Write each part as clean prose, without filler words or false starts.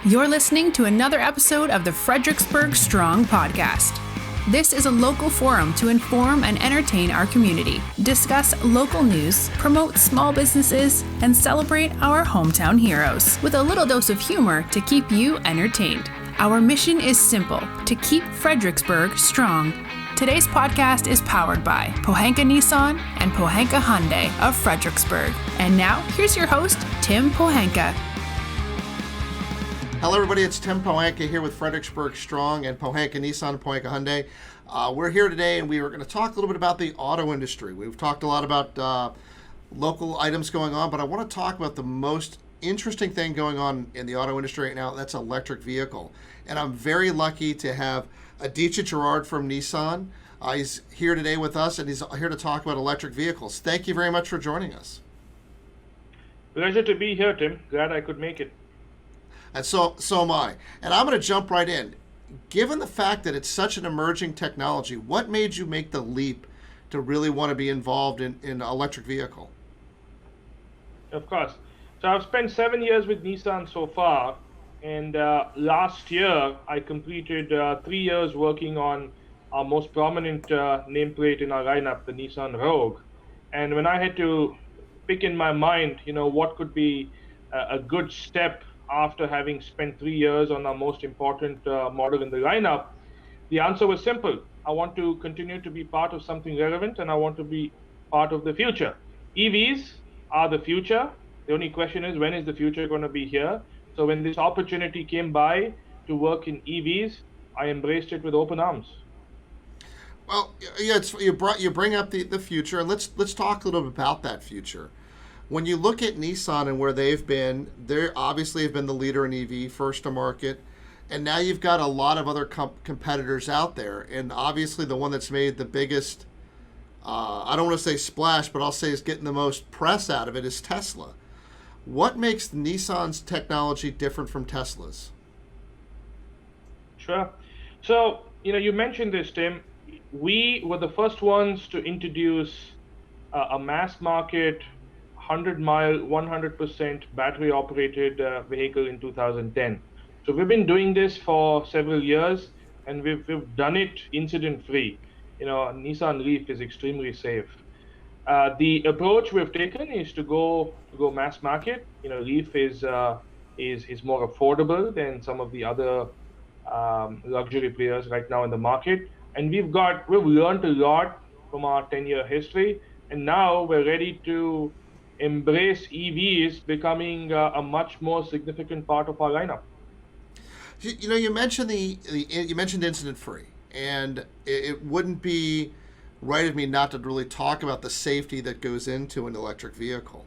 You're listening to another episode of the Fredericksburg Strong podcast. This is a local forum to inform and entertain our community, discuss local news, promote small businesses, and celebrate our hometown heroes with a little dose of humor to keep you entertained. Our mission is simple: to keep Fredericksburg strong. Today's podcast is powered by Pohanka Nissan and Pohanka Hyundai of Fredericksburg. And now, here's your host, Tim Pohanka. Hello everybody, it's Tim Pohanka here with Fredericksburg Strong and Pohanka Nissan and Pohanka Hyundai. We're here today and we were going to talk a little bit about the auto industry. We've talked a lot about local items going on, but I want to talk about the most interesting thing going on in the auto industry right now. That's electric vehicle. And I'm very lucky to have Aditya Gerard from Nissan. He's here today with us and he's here to talk about electric vehicles. Thank you very much for joining us. Pleasure to be here, Tim. Glad I could make it. And so am I. And I'm going to jump right in. Given the fact that it's such an emerging technology, what made you make the leap to really want to be involved in an electric vehicle? Of course. So I've spent 7 years with Nissan so far. And last year, I completed 3 years working on our most prominent nameplate in our lineup, the Nissan Rogue. And when I had to pick in my mind, what could be a good step after having spent 3 years on our most important model in the lineup, the answer was simple. I want to continue to be part of something relevant and I want to be part of the future. EVs are the future. The only question is, when is the future going to be here? So when this opportunity came by to work in EVs, I embraced it with open arms. Well, yeah, you bring up the future, and let's talk a little bit about that future. When you look at Nissan and where they've been, they obviously have been the leader in EV, first to market, and now you've got a lot of other competitors out there. And obviously the one that's made the biggest, I don't want to say splash, but I'll say is getting the most press out of it is Tesla. What makes Nissan's technology different from Tesla's? Sure. So, you mentioned this, Tim. We were the first ones to introduce a mass market 100-mile, 100% battery-operated vehicle in 2010. So we've been doing this for several years, and we've done it incident-free. Nissan Leaf is extremely safe. The approach we've taken is to go mass market. Leaf is more affordable than some of the other luxury players right now in the market, and we've learned a lot from our 10-year history, and now we're ready to embrace EVs becoming a much more significant part of our lineup. You mentioned you mentioned incident free, and it wouldn't be right of me not to really talk about the safety that goes into an electric vehicle.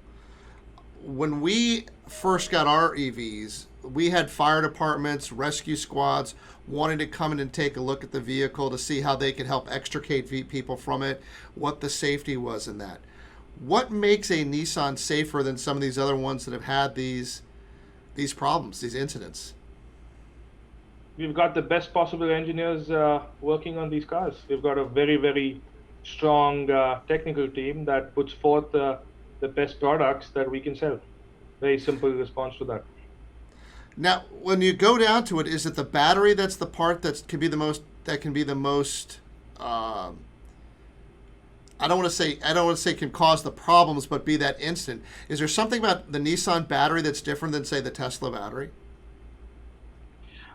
When we first got our EVs, we had fire departments, rescue squads wanting to come in and take a look at the vehicle to see how they could help extricate people from it, what the safety was in that. What makes a Nissan safer than some of these other ones that have had these problems, these incidents? We've got the best possible engineers working on these cars. We've got a very, very strong technical team that puts forth the best products that we can sell. Very simple response to that. Now, when you go down to it, is it the battery that's the part that can be the most I don't want to say can cause the problems, but be that instant. Is there something about the Nissan battery that's different than, say, the Tesla battery?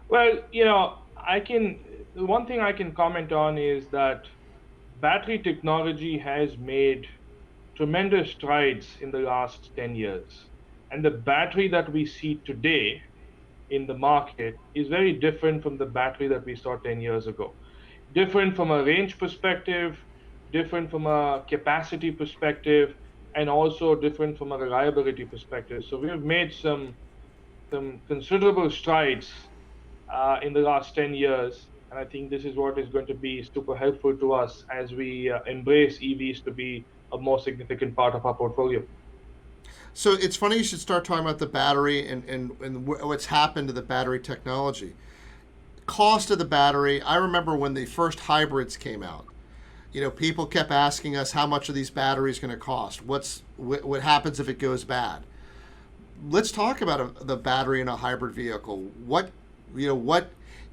Well, the one thing I can comment on is that battery technology has made tremendous strides in the last 10 years. And the battery that we see today in the market is very different from the battery that we saw 10 years ago. Different from a range perspective, different from a capacity perspective, and also different from a reliability perspective. So we have made some considerable strides in the last 10 years. And I think this is what is going to be super helpful to us as we embrace EVs to be a more significant part of our portfolio. So it's funny you should start talking about the battery and what's happened to the battery technology. Cost of the battery, I remember when the first hybrids came out, people kept asking us how much are these batteries going to cost? What happens if it goes bad? let's talk about the battery in a hybrid vehicle. What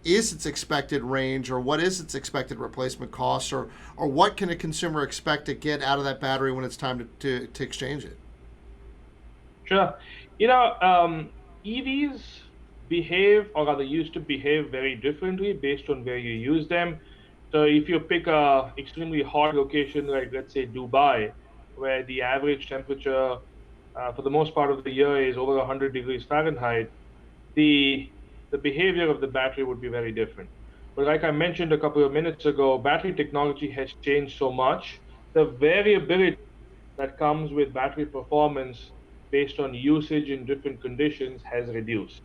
is its expected range, or what is its expected replacement cost, or what can a consumer expect to get out of that battery when it's time to exchange it? Sure. EVs behave, or rather used to behave, very differently based on where you use them. So if you pick a extremely hot location like, let's say, Dubai, where the average temperature for the most part of the year is over 100 degrees Fahrenheit, the the behavior of the battery would be very different. But like I mentioned a couple of minutes ago, battery technology has changed so much. The variability that comes with battery performance based on usage in different conditions has reduced.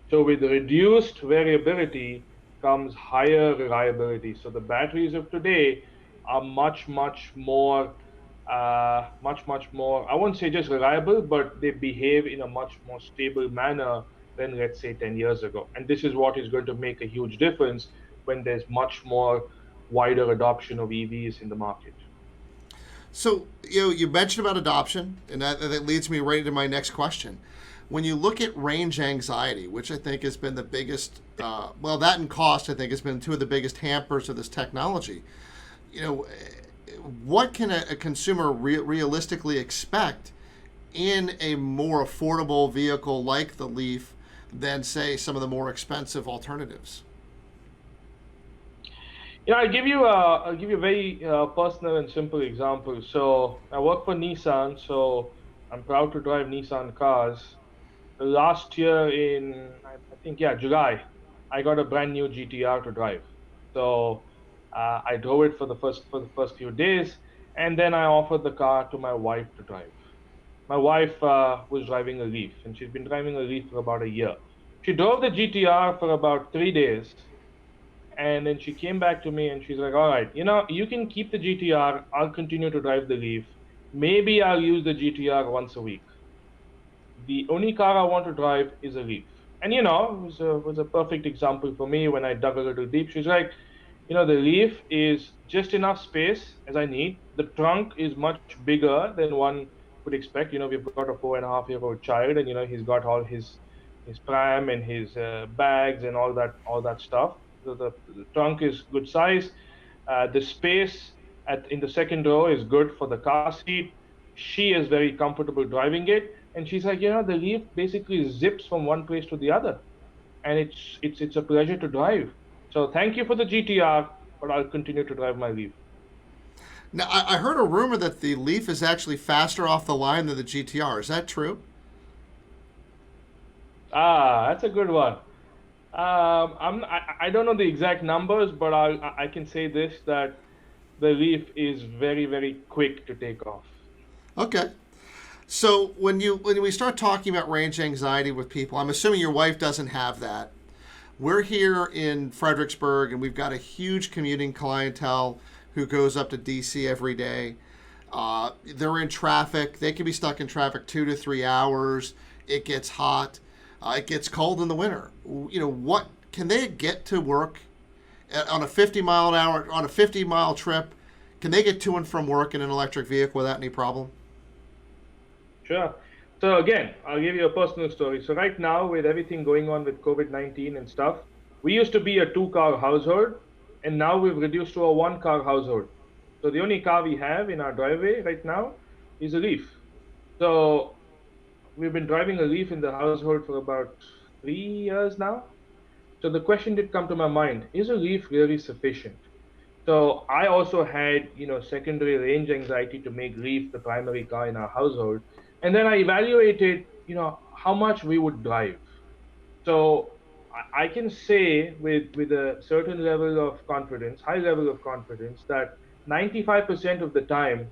So with reduced variability comes higher reliability. So the batteries of today are much more, I won't say just reliable, but they behave in a much more stable manner than, let's say, 10 years ago. And this is what is going to make a huge difference when there's much more wider adoption of EVs in the market. So, you mentioned about adoption, and that leads me right into my next question. When you look at range anxiety, which I think has been the biggest, that and cost, I think, has been two of the biggest hampers of this technology. You know, what can a consumer realistically expect in a more affordable vehicle like the Leaf than, say, some of the more expensive alternatives? I'll give you a very personal and simple example. So I work for Nissan, so I'm proud to drive Nissan cars. Last year I think, yeah, July, I got a brand new GTR to drive. So I drove it for the first few days, and then I offered the car to my wife to drive. My wife was driving a Leaf, and she's been driving a Leaf for about a year. She drove the GTR for about 3 days, and then she came back to me and she's like, all right, you can keep the GTR. I'll continue to drive the Leaf. Maybe I'll use the GTR once a week. The only car I want to drive is a Leaf. And it was a perfect example for me when I dug a little deep. She's like, the Leaf is just enough space as I need. The trunk is much bigger than one would expect. We've got a 4.5-year-old child, and he's got all his pram and his bags and all that stuff. So the trunk is good size. The space in the second row is good for the car seat. She is very comfortable driving it, and she's like, the Leaf basically zips from one place to the other, and it's a pleasure to drive. So thank you for the GTR, but I'll continue to drive my Leaf. Now, I heard a rumor that the Leaf is actually faster off the line than the GTR. Is that true? That's a good one. I don't know the exact numbers, but I can say this, that the Leaf is very, very quick to take off. Okay. So when we start talking about range anxiety with people, I'm assuming your wife doesn't have that. We're here in Fredericksburg, and we've got a huge commuting clientele who goes up to DC every day. They're in traffic. They can be stuck in traffic 2 to 3 hours. It gets hot. It gets cold in the winter. What can they get to work on a 50-mile trip? Can they get to and from work in an electric vehicle without any problem? Sure. So again, I'll give you a personal story. So right now, with everything going on with COVID-19 and stuff, we used to be a 2-car household, and now we've reduced to a 1-car household. So the only car we have in our driveway right now is a Leaf. So we've been driving a Leaf in the household for about 3 years now. So the question did come to my mind, is a Leaf really sufficient? So I also had, secondary range anxiety to make Leaf the primary car in our household. And then I evaluated, how much we would drive. So I can say with a certain level of confidence, high level of confidence, that 95% of the time,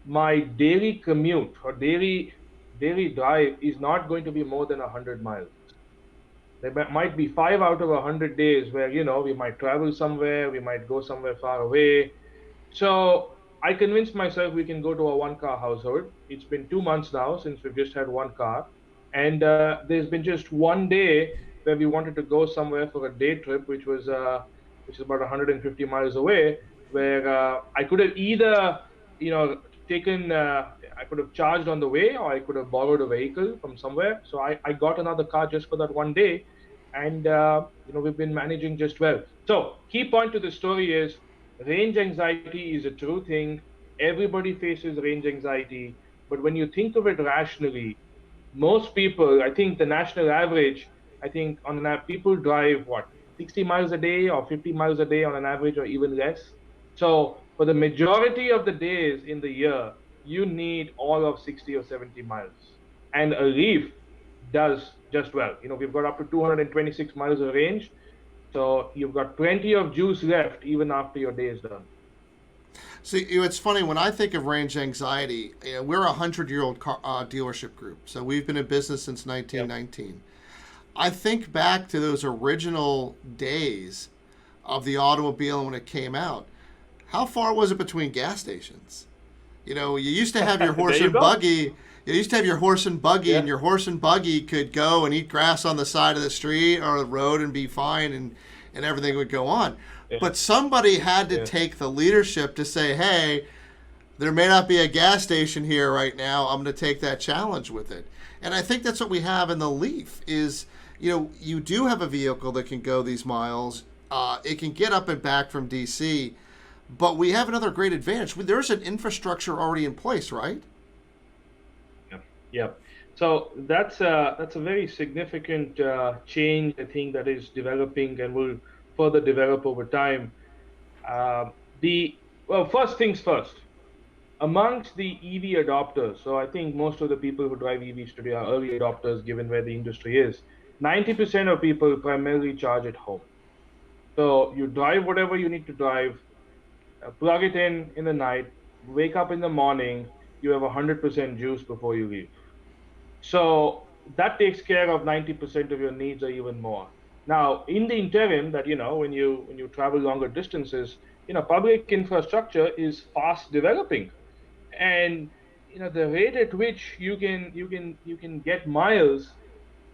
my daily commute or daily drive is not going to be more than 100 miles. There might be 5 out of 100 days where, we might travel somewhere, we might go somewhere far away. So I convinced myself we can go to a 1-car household. It's been 2 months now since we've just had 1 car. And there's been just one day where we wanted to go somewhere for a day trip, which is about 150 miles away, where I could have either, taken, I could have charged on the way, or I could have borrowed a vehicle from somewhere. So I got another car just for that one day, and we've been managing just well. So key point to the story is range anxiety is a true thing. Everybody faces range anxiety, but when you think of it rationally, most people, I think the national average, I think on an app, people drive what, 60 miles a day or 50 miles a day on an average, or even less. So for the majority of the days in the year, you need all of 60 or 70 miles. And a Leaf does just well. We've got up to 226 miles of range. So you've got plenty of juice left even after your day is done. See, it's funny when I think of range anxiety. We're a 100-year-old dealership group, so we've been in business since 1919. Yep. I think back to those original days of the automobile when it came out. How far was it between gas stations? You used to have your horse and buggy. You used to have your horse and buggy, and your horse and buggy could go and eat grass on the side of the street or the road and be fine, and everything would go on. Yeah. But somebody had to take the leadership to say, hey, there may not be a gas station here right now. I'm going to take that challenge with it. And I think that's what we have in the Leaf is, you do have a vehicle that can go these miles. It can get up and back from DC. But we have another great advantage. There's an infrastructure already in place, right? Yep. So that's a very significant change, I think, that is developing and will further develop over time. First things first. Amongst the EV adopters, so I think most of the people who drive EVs today are early adopters, given where the industry is. 90% of people primarily charge at home. So you drive whatever you need to drive, plug it in the night, wake up in the morning, you have 100% juice before you leave. So that takes care of 90% of your needs or even more. Now, in the interim, that when you travel longer distances, public infrastructure is fast developing, and the rate at which you can get miles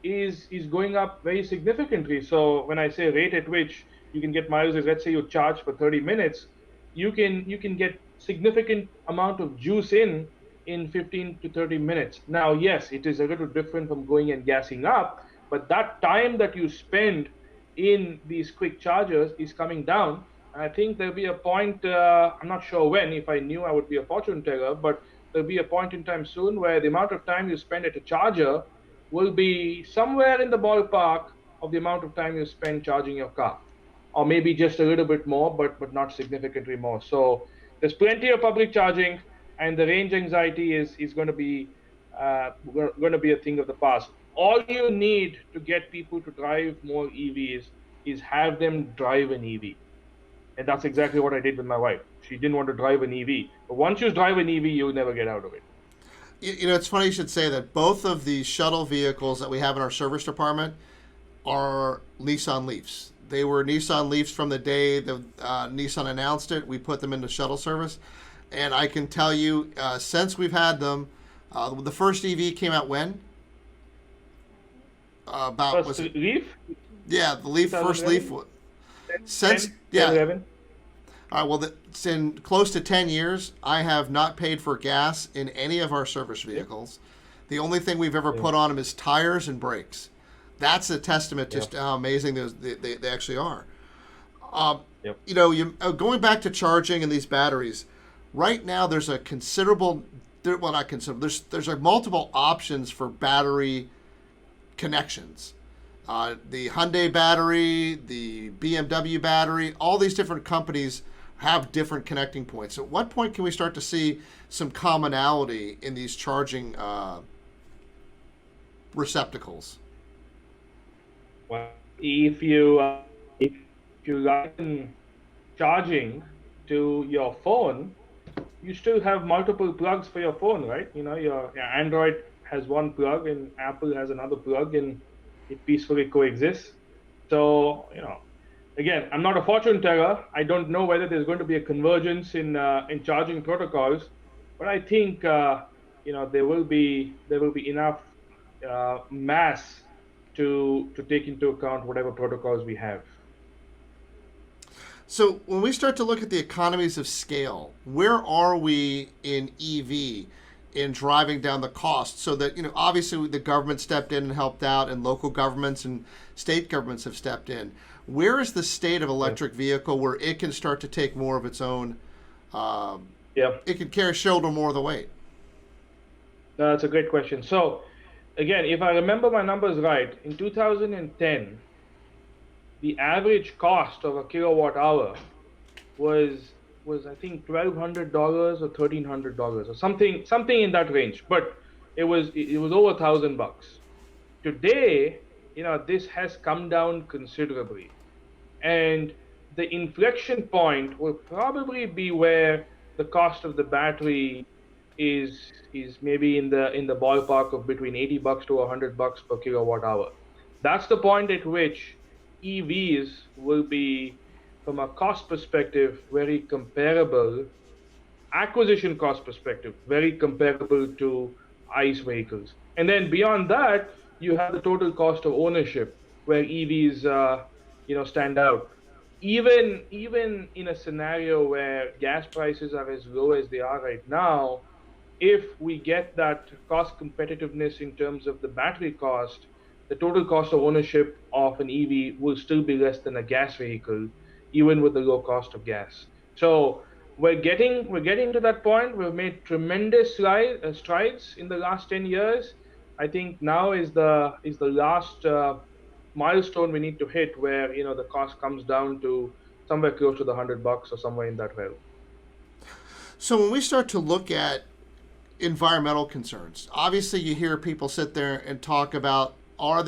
is going up very significantly. So when I say rate at which you can get miles is, let's say you charge for 30 minutes, you can get significant amount of juice in 15 to 30 minutes. Now, yes, it is a little different from going and gassing up, but that time that you spend in these quick chargers is coming down. And I think there'll be a point, I'm not sure when, if I knew I would be a fortune teller, but there'll be a point in time soon where the amount of time you spend at a charger will be somewhere in the ballpark of the amount of time you spend charging your car, or maybe just a little bit more, but not significantly more. So there's plenty of public charging, and the range anxiety is going to be a thing of the past. All you need to get people to drive more EVs is have them drive an EV. And that's exactly what I did with my wife. She didn't want to drive an EV. But once you drive an EV, you'll never get out of it. It's funny you should say that. Both of the shuttle vehicles that we have in our service department are Nissan Leafs. They were Nissan Leafs from the day the Nissan announced it. We put them into shuttle service. And I can tell you, since we've had them, the first EV came out when? Leaf? Yeah, the Leaf, first Leaf. Since, yeah. 11. All right, well, it's in close to 10 years, I have not paid for gas in any of our service vehicles. The only thing we've ever put on them is tires and brakes. That's a testament to how amazing they actually are. Going back to charging and these batteries, right now there's a considerable, well, not considerable, there's multiple options for battery connections. The Hyundai battery, the BMW battery, all these different companies have different connecting points. At what point can we start to see some commonality in these charging receptacles? Well, if you liken charging to your phone, you still have multiple plugs for your phone, right? Your Android has one plug and Apple has another plug, and it peacefully coexists. So, again, I'm not a fortune teller. I don't know whether there's going to be a convergence in charging protocols, but I think there will be enough mass to take into account whatever protocols we have. So when we start to look at the economies of scale, where are we in EV in driving down the cost so that, obviously the government stepped in and helped out and local governments and state governments have stepped in. Where is the state of electric vehicle where it can start to take more of its own, it can shoulder more of the weight? That's a great question. So again, if I remember my numbers right, in 2010, the average cost of a kilowatt hour was I think $1,200 or $1,300 or something in that range. But it was over $1,000. Today, this has come down considerably, and the inflection point will probably be where the cost of the battery is maybe in the ballpark of between $80 to $100 per kilowatt hour. That's the point at which EVs will be, from a cost perspective, very comparable, acquisition cost perspective, very comparable to ICE vehicles. And then beyond that, you have the total cost of ownership, where EVs, stand out. Even in a scenario where gas prices are as low as they are right now, if we get that cost competitiveness in terms of the battery cost, the total cost of ownership of an EV will still be less than a gas vehicle, even with the low cost of gas. So we're getting to that point. We've made tremendous strides in the last 10 years. I think now is the last milestone we need to hit, where the cost comes down to somewhere close to the $100 or somewhere in that realm. So when we start to look at environmental concerns, obviously you hear people sit there and talk about, are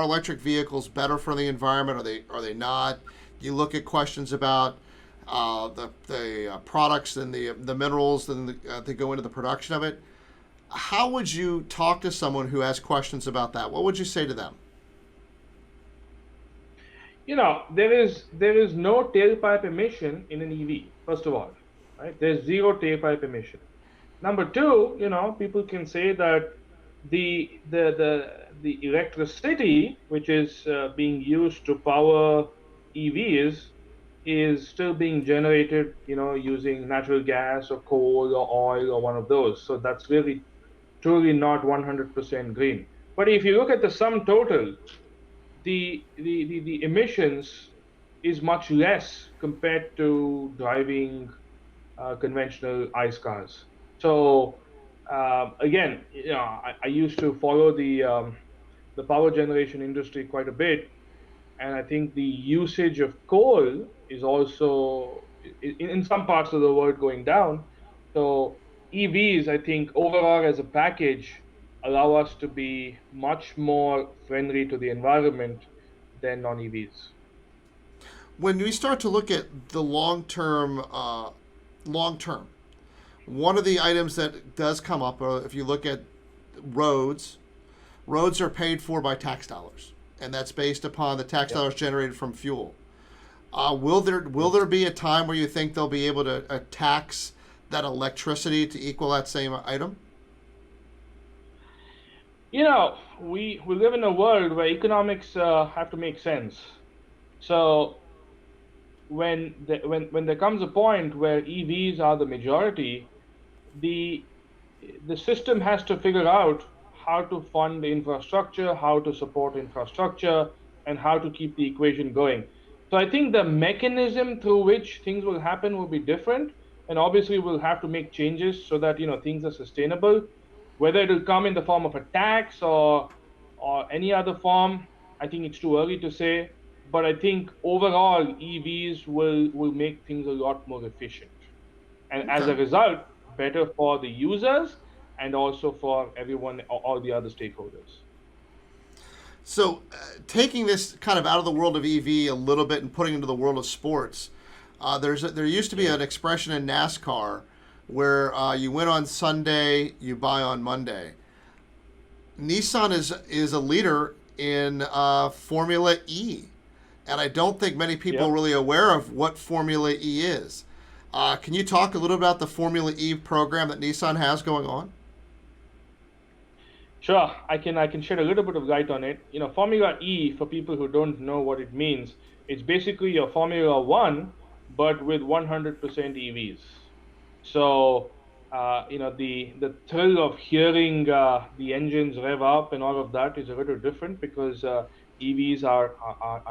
electric vehicles better for the environment? Are they not? You look at questions about the products and the minerals that go into the production of it. How would you talk to someone who has questions about that? What would you say to them? There is no tailpipe emission in an EV, first of all, right? There's zero tailpipe emission. Number two, people can say that the electricity which is being used to power EVs is still being generated, using natural gas or coal or oil or one of those. So that's really truly not 100% green. But if you look at the sum total, the emissions is much less compared to driving conventional ICE cars. So again, I used to follow the power generation industry quite a bit, and I think the usage of coal is also in some parts of the world going down. So EVs, I think, overall as a package, allow us to be much more friendly to the environment than non-EVs. When we start to look at the long term, one of the items that does come up, if you look at roads are paid for by tax dollars, and that's based upon the tax dollars generated from fuel. Will there be a time where you think they'll be able to tax that electricity to equal that same item? We live in a world where economics have to make sense. So when there comes a point where EVs are the majority, the system has to figure out how to fund the infrastructure, how to support infrastructure, and how to keep the equation going. So I think the mechanism through which things will happen will be different, and obviously we'll have to make changes so that things are sustainable. Whether it will come in the form of a tax or any other form, I think it's too early to say. But I think overall EVs will make things a lot more efficient, and as a result, better for the users and also for everyone, all the other stakeholders. So taking this kind of out of the world of EV a little bit and putting it into the world of sports, there used to be an expression in NASCAR where you win on Sunday, you buy on Monday. Nissan is a leader in Formula E, and I don't think many people are really aware of what Formula E is. Can you talk a little about the Formula E program that Nissan has going on? Sure, I can shed a little bit of light on it. Formula E, for people who don't know what it means, it's basically your Formula One, but with 100% EVs. So, the thrill of hearing the engines rev up and all of that is a little different because EVs are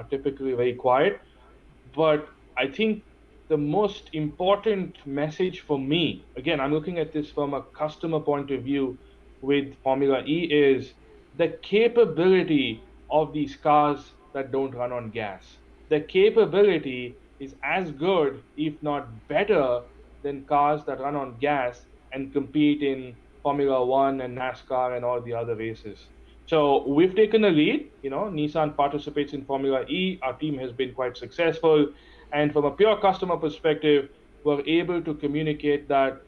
typically very quiet. But I think the most important message for me, again, I'm looking at this from a customer point of view with Formula E, is the capability of these cars that don't run on gas. The capability is as good, if not better, than cars that run on gas and compete in Formula One and NASCAR and all the other races. So we've taken a lead. Nissan participates in Formula E. Our team has been quite successful, and from a pure customer perspective, we're able to communicate that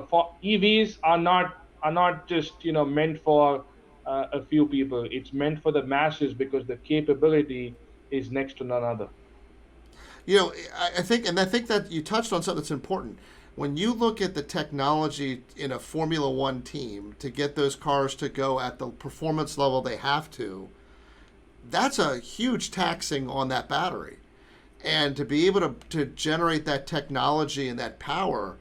for EVs are not just meant for a few people. It's meant for the masses because the capability is next to none other. I think that you touched on something that's important. When you look at the technology in a Formula One team to get those cars to go at the performance level they have to, that's a huge taxing on that battery. And to be able to generate that technology and that power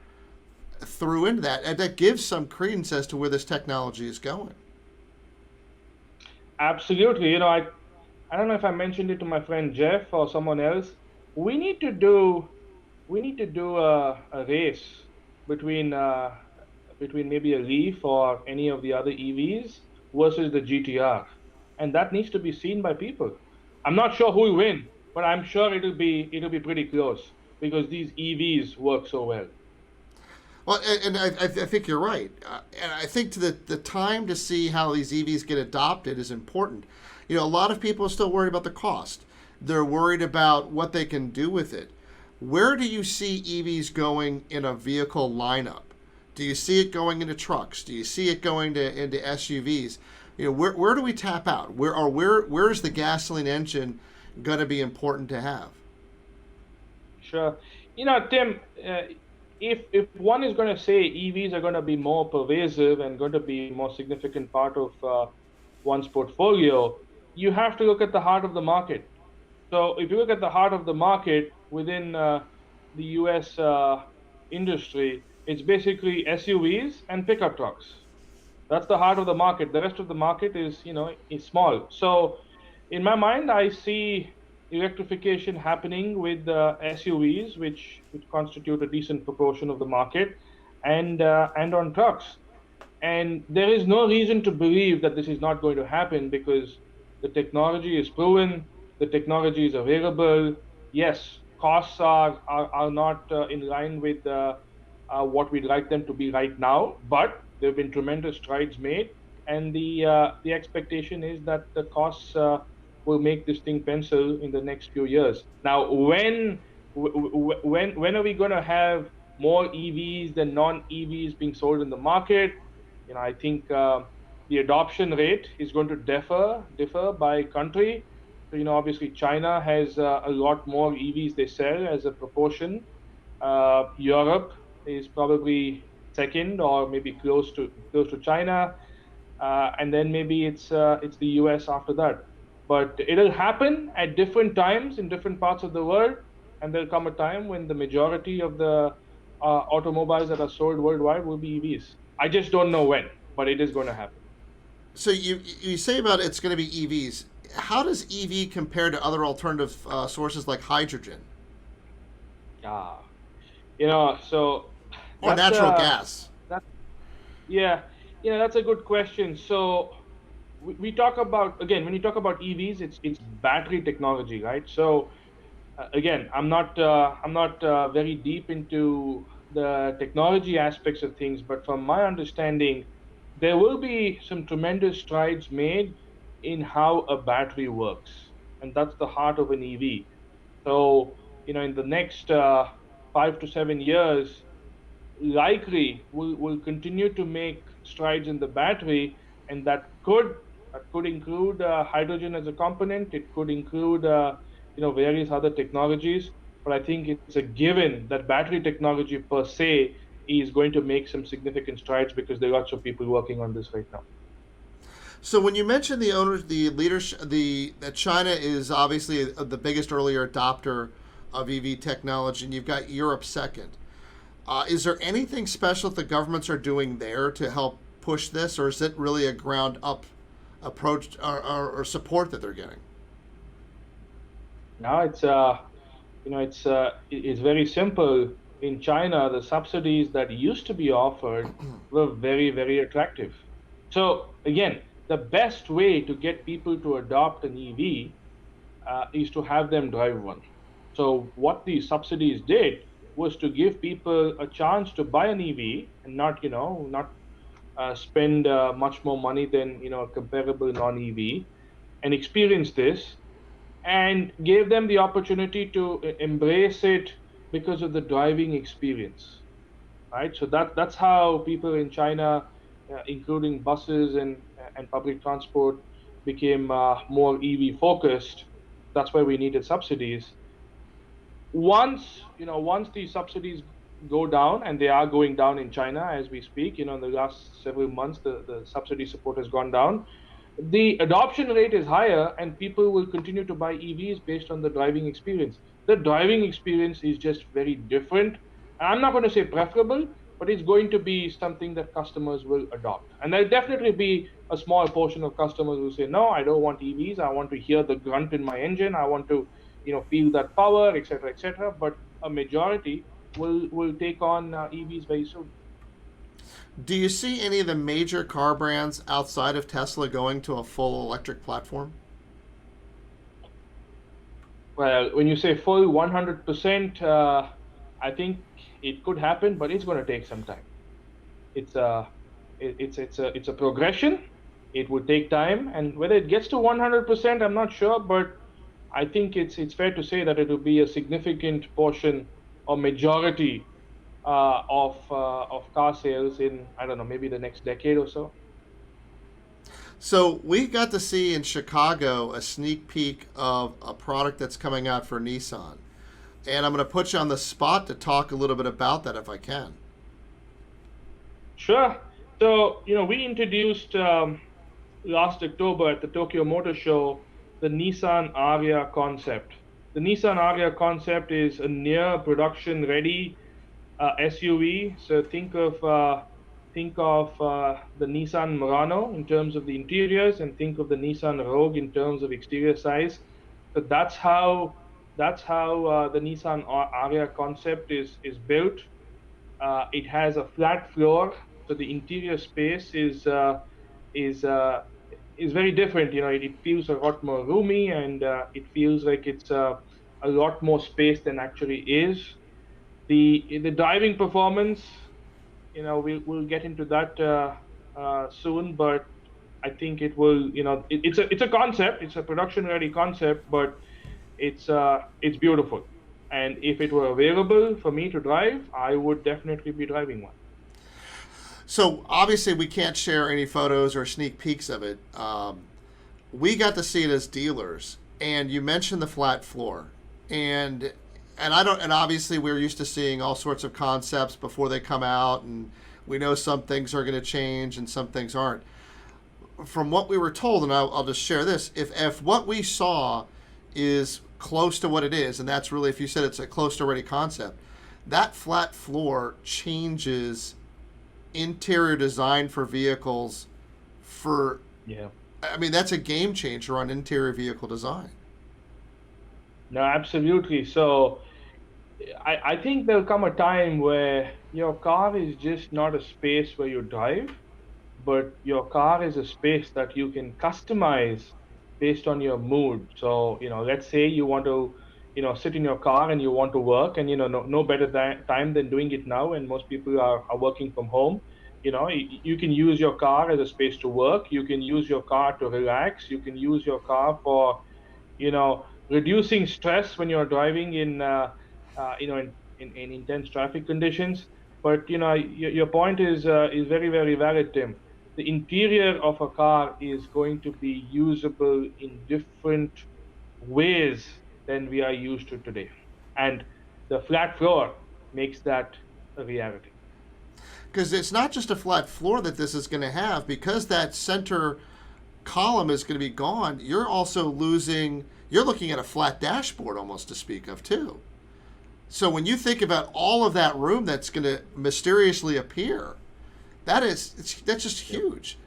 through into that, and that gives some credence as to where this technology is going. Absolutely. I don't know if I mentioned it to my friend Jeff or someone else. We need to do we need to do a race between between maybe a Leaf or any of the other EVs versus the GTR, and that needs to be seen by people. I'm not sure who will win, but I'm sure it'll be pretty close because these EVs work so well. Well, and I think you're right. And I think the time to see how these EVs get adopted is important. A lot of people are still worried about the cost. They're worried about what they can do with it. Where do you see EVs going in a vehicle lineup? Do you see it going into trucks? Do you see it going into SUVs? Where do we tap out? Where is the gasoline engine going to be important to have? Sure. Tim, if one is going to say EVs are going to be more pervasive and going to be more significant part of one's portfolio, you have to look at the heart of the market. So if you look at the heart of the market within the U.S. Industry, it's basically SUVs and pickup trucks. That's the heart of the market. The rest of the market is small. So in my mind, I see electrification happening with SUVs, which constitute a decent proportion of the market, and on trucks. And there is no reason to believe that this is not going to happen because the technology is proven, the technology is available. Yes, costs are not in line with what we'd like them to be right now, but there have been tremendous strides made, and the expectation is that the costs will make this thing pencil in the next few years. Now, when are we going to have more EVs than non-EVs being sold in the market? I think the adoption rate is going to differ by country. So, obviously China has a lot more EVs they sell as a proportion. Europe is probably second or maybe close to China, and then maybe it's the US after that. But it'll happen at different times in different parts of the world, and there'll come a time when the majority of the automobiles that are sold worldwide will be EVs. I just don't know when, but it is going to happen. So you say about it's going to be EVs. How does EV compare to other alternative sources like hydrogen Ah, so or that's natural gas? that yeah, that's a good question. So we talk about, again, when you talk about EVs, it's battery technology, right? So again, I'm not very deep into the technology aspects of things, but from my understanding, there will be some tremendous strides made in how a battery works, and that's the heart of an EV. So, in the next 5 to 7 years, likely will continue to make strides in the battery, and that could include hydrogen as a component. It could include various other technologies. But I think it's a given that battery technology per se is going to make some significant strides because there are lots of people working on this right now. So when you mentioned the owners, the leadership, that China is obviously the biggest earlier adopter of EV technology, and you've got Europe second. Is there anything special that the governments are doing there to help push this, or is it really a ground up approach or support that they're getting? Now it's very simple. In China, the subsidies that used to be offered were very, very attractive. So again, the best way to get people to adopt an EV is to have them drive one. So what these subsidies did was to give people a chance to buy an EV and not spend much more money than a comparable non-EV, and experience this, and gave them the opportunity to embrace it because of the driving experience, right? So that's how people in China, including buses and public transport, became more EV focused. That's why we needed subsidies. Once these subsidies go down, and they are going down in China as we speak, in the last several months, the subsidy support has gone down. The adoption rate is higher, and people will continue to buy EVs based on the driving experience. The driving experience is just very different. I'm not going to say preferable, but it's going to be something that customers will adopt. And there'll definitely be a small portion of customers who say, no, I don't want EVs. I want to hear the grunt in my engine. I want to, feel that power, etc., etc. But a majority will take on EVs very soon. Do you see any of the major car brands outside of Tesla going to a full electric platform? Well, when you say full 100%, I think it could happen, but it's going to take some time. It's a progression. It would take time, and whether it gets to 100%, I'm not sure, but I think it's fair to say that it will be a significant portion or majority of car sales in, I don't know, maybe the next decade or so. So we got to see in Chicago a sneak peek of a product that's coming out for Nissan. And I'm going to put you on the spot to talk a little bit about that if I can. Sure. So, we introduced last October at the Tokyo Motor Show the Nissan Aria concept. The Nissan Aria concept is a near production ready SUV. So think of the Nissan Murano in terms of the interiors, and think of the Nissan Rogue in terms of exterior size. So that's how the Nissan Aria concept is built. It has a flat floor, so the interior space is very different. It feels a lot more roomy, and it feels like it's a lot more space than actually is. The driving performance, we'll get into that soon, but I think it will. It's a concept. It's a production-ready concept, but it's beautiful. And if it were available for me to drive, I would definitely be driving one. So obviously we can't share any photos or sneak peeks of it. We got to see it as dealers, and you mentioned the flat floor, and obviously we're used to seeing all sorts of concepts before they come out, and we know some things are going to change and some things aren't. From what we were told, and I'll just share this, if what we saw is close to what it is, and that's really, if you said it's a close to ready concept, that flat floor changes interior design for vehicles I mean, that's a game changer on interior vehicle design. No, absolutely. So I think there'll come a time where your car is just not a space where you drive, but your car is a space that you can customize based on your mood. So, let's say you want to, sit in your car and you want to work, and, no better time than doing it now. And most people are working from home. You can use your car as a space to work. You can use your car to relax. You can use your car for, reducing stress when you're driving in intense traffic conditions. But, your point is very, very valid, Tim. The interior of a car is going to be usable in different ways than we are used to today. And the flat floor makes that a reality. Because it's not just a flat floor that this is going to have, because that center column is going to be gone. You're also looking at a flat dashboard almost to speak of too. So when you think about all of that room that's going to mysteriously appear, that's just huge.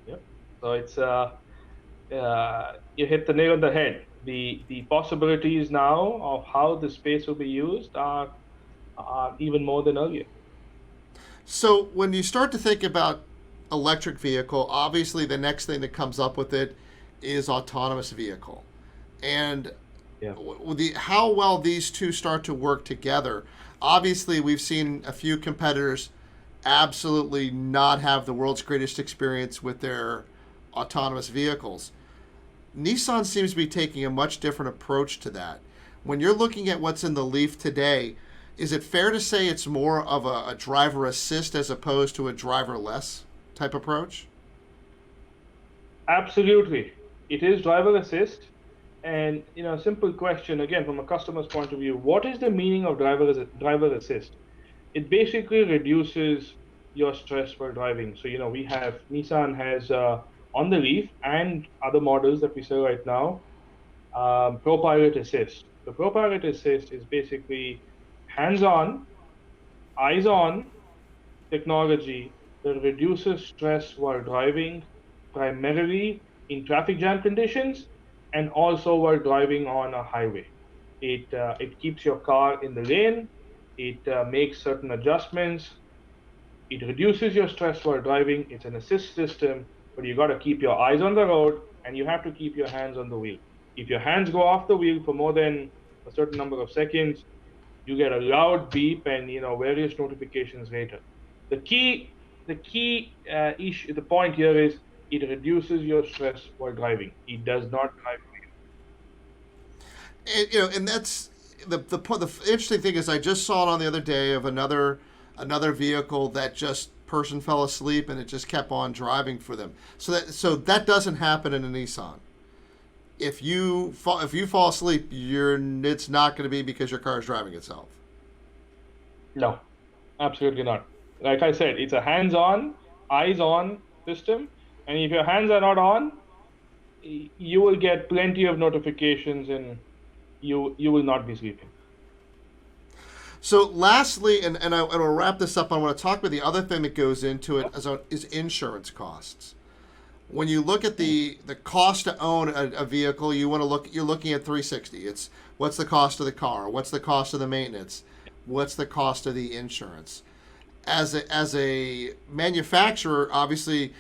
Yep. So it's you hit the nail on the head. The possibilities now of how the space will be used are even more than earlier. So when you start to think about electric vehicle, obviously the next thing that comes up with it is autonomous vehicle. And Yeah. how well these two start to work together. Obviously, we've seen a few competitors absolutely not have the world's greatest experience with their autonomous vehicles. Nissan seems to be taking a much different approach to that. When you're looking at what's in the Leaf today, is it fair to say it's more of a driver assist as opposed to a driverless type approach? Absolutely. It is driver assist. And simple question again from a customer's point of view, what is the meaning of driver assist? It basically reduces your stress while driving. So we have Nissan has on the Leaf and other models that we sell right now, ProPilot Assist. The ProPilot Assist is basically hands-on, eyes-on technology that reduces stress while driving, primarily in traffic jam conditions and also while driving on a highway. It keeps your car in the lane. It makes certain adjustments. It reduces your stress while driving. It's an assist system, but you got to keep your eyes on the road and you have to keep your hands on the wheel. If your hands go off the wheel for more than a certain number of seconds, you get a loud beep and various notifications later. The key issue, the point here is it reduces your stress while driving. It does not drive And and that's the interesting thing is I just saw it on the other day of another vehicle that just person fell asleep and it just kept on driving for them. So that doesn't happen in a Nissan. If you fall asleep, it's not going to be because your car is driving itself. No, absolutely not. Like I said, it's a hands-on, eyes-on system, and if your hands are not on, you will get plenty of notifications and you will not be sleeping. So lastly, and will wrap this up, I want to talk about the other thing that goes into it is insurance costs. When you look at the cost to own a vehicle, you're looking at 360. It's what's the cost of the car, what's the cost of the maintenance, what's the cost of the insurance. As a manufacturer, obviously,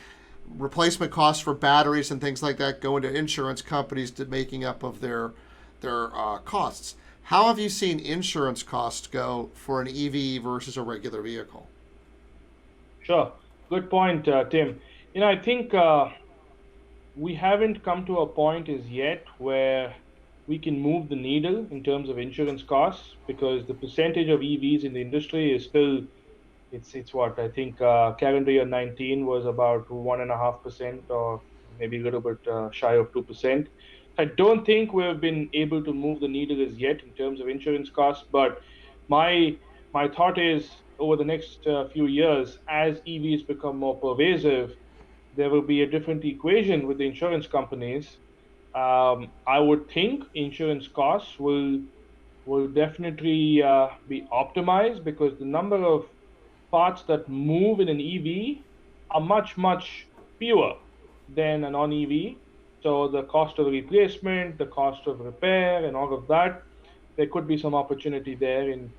replacement costs for batteries and things like that go into insurance companies to making up of their costs. How have you seen insurance costs go for an EV versus a regular vehicle? Sure. Good point, Tim. I think we haven't come to a point as yet where we can move the needle in terms of insurance costs because the percentage of EVs in the industry is still, it's what I think calendar year 19 was about 1.5% or maybe a little bit shy of 2%. I don't think we've been able to move the needle as yet in terms of insurance costs, but my my thought is over the next few years, as EVs become more pervasive, there will be a different equation with the insurance companies. I would think insurance costs will definitely be optimized because the number of parts that move in an EV are much fewer than a non-EV. So the cost of replacement, the cost of repair, and all of that, there could be some opportunity there in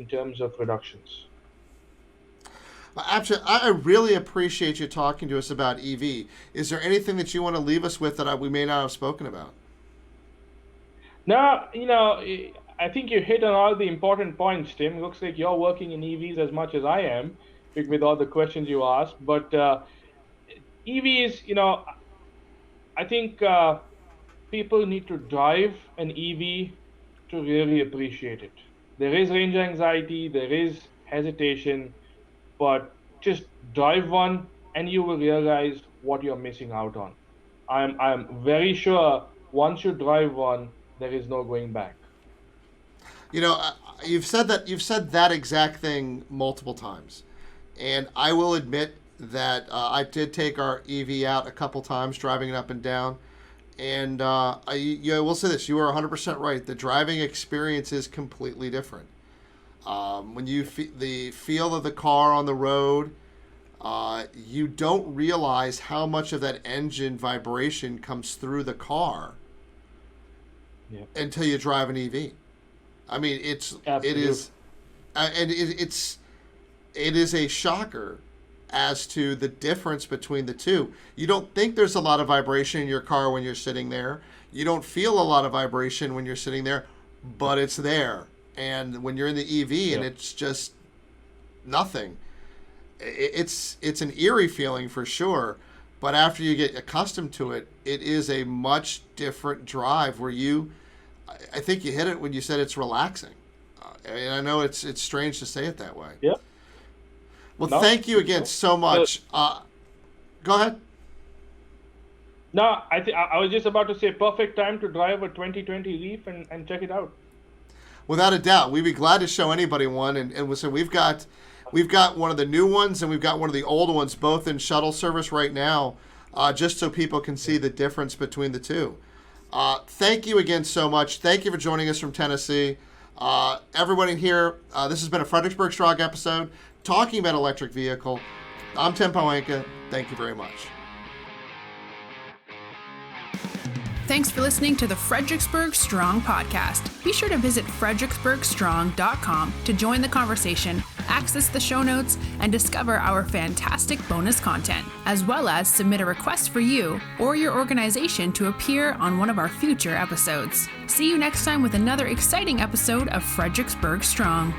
terms of reductions. Actually, I really appreciate you talking to us about EV. Is there anything that you want to leave us with that we may not have spoken about? Now, I think you hit on all the important points, Tim. Looks like you're working in EVs as much as I am with all the questions you asked. But EVs, I think people need to drive an EV to really appreciate it. There is range anxiety, there is hesitation, but just drive one and you will realize what you're missing out on. I'm very sure once you drive one, there is no going back. You've said that exact thing multiple times, and I will admit that I did take our EV out a couple times, driving it up and down, And I will say this: you are 100% right. The driving experience is completely different. When you the feel of the car on the road, you don't realize how much of that engine vibration comes through the car until you drive an EV. I mean, it is a shocker as to the difference between the two. You don't think there's a lot of vibration in your car when you're sitting there. You don't feel a lot of vibration when you're sitting there, but it's there. And when you're in the EV and it's just nothing, it's an eerie feeling for sure. But after you get accustomed to it, it is a much different drive where I think you hit it when you said it's relaxing. And I know it's strange to say it that way. Yeah. Well, thank you again so much. Go ahead. No, I was just about to say perfect time to drive a 2020 Leaf and check it out. Without a doubt, we'd be glad to show anybody one. And so we've got one of the new ones and we've got one of the old ones, both in shuttle service right now, just so people can see the difference between the two. Thank you again so much. Thank you for joining us from Tennessee. Everybody here, this has been a Fredericksburg Strong episode talking about electric vehicle. I'm Tim Pohanka. Thank you very much. Thanks for listening to the Fredericksburg Strong podcast. Be sure to visit fredericksburgstrong.com to join the conversation, access the show notes, and discover our fantastic bonus content, as well as submit a request for you or your organization to appear on one of our future episodes. See you next time with another exciting episode of Fredericksburg Strong.